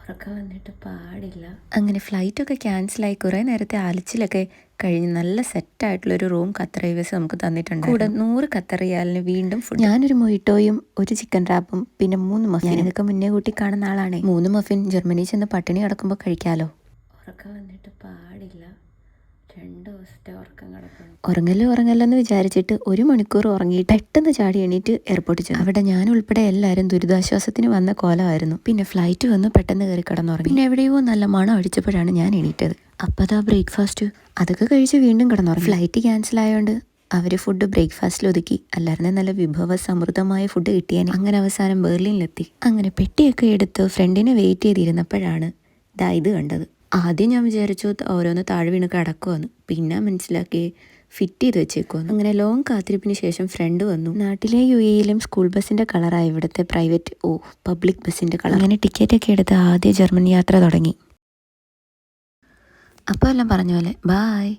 ഉറക്കം വന്നിട്ട് പാടില്ല. അങ്ങനെ ഫ്ലൈറ്റൊക്കെ ക്യാൻസലായി കുറേ നേരത്തെ അലച്ചിലൊക്കെ കഴിഞ്ഞ് നല്ല സെറ്റായിട്ടുള്ളൊരു റൂം ഖത്തർ എയർവേസ് നമുക്ക് തന്നിട്ടുണ്ട്. കൂടെ 100 ഖത്തർ റിയാലിന് വീണ്ടും ഫുഡ്. ഞാനൊരു മൊയ്റ്റോയും ഒരു ചിക്കൻ റാപ്പും പിന്നെ 3 മഫിൻ. ഞാനിതൊക്കെ മുന്നേ കൂട്ടി കാണുന്ന ആളാണ്. 3 മഫിൻ ജർമ്മനി ചെന്ന് പട്ടിണി കിടക്കുമ്പോൾ കഴിക്കാലോ. ഉറക്കം വന്നിട്ട് പാടില്ല. 2 ദിവസത്തെ ഉറക്കം കിടക്കണം. ഉറങ്ങല്ലോ എന്ന് വിചാരിച്ചിട്ട് 1 മണിക്കൂർ ഉറങ്ങിയിട്ട് പെട്ടെന്ന് ചാടി എണീറ്റ് എയർപോർട്ടിൽ ചെന്നു. അവിടെ ഞാൻ ഉൾപ്പെടെ എല്ലാവരും ദുരിതാശ്വാസത്തിന് വന്ന കോലമായിരുന്നു. പിന്നെ ഫ്ലൈറ്റ് വന്ന് പെട്ടെന്ന് കയറി കിടന്നുറങ്ങി. പിന്നെ എവിടെയോ നല്ല മണം അടിച്ചപ്പോഴാണ് ഞാൻ എണീറ്റത്. അപ്പോൾ അതാ ബ്രേക്ക്ഫാസ്റ്റ് അതൊക്കെ കഴിച്ച് വീണ്ടും കിടന്നുറങ്ങി. ഫ്ലൈറ്റ് ക്യാൻസൽ ആയതുകൊണ്ട് അവർ ഫുഡ് ബ്രേക്ക്ഫാസ്റ്റിൽ ഒതുക്കി. അല്ലായിരുന്നെ നല്ല വിഭവ സമൃദ്ധമായ ഫുഡ് കിട്ടിയാൽ. അങ്ങനെ അവസാനം ബെർലിനിലെത്തി. അങ്ങനെ പെട്ടിയൊക്കെ എടുത്ത് ഫ്രണ്ടിനെ വെയിറ്റ് ചെയ്തിരുന്നപ്പോഴാണ് ഇത് കണ്ടത്. ആദ്യം ഞാൻ വിചാരിച്ചു ഓരോന്ന് താഴെ വീണ് കിടക്കുമെന്ന്. പിന്നെ മനസ്സിലാക്കി ഫിറ്റ് ചെയ്ത് വെച്ചേക്കുമെന്ന്. അങ്ങനെ ലോങ് കാത്തിരിപ്പിന് ശേഷം ഫ്രണ്ട് വന്നു. നാട്ടിലെ UAE-യിലും സ്കൂൾ ബസ്സിൻ്റെ കളറായി ഇവിടുത്തെ പബ്ലിക് ബസ്സിൻ്റെ കളർ. അങ്ങനെ ടിക്കറ്റൊക്കെ എടുത്ത് ആദ്യ ജർമ്മൻ യാത്ര തുടങ്ങി. അപ്പോൾ എല്ലാം പറഞ്ഞ പോലെ ബായ്.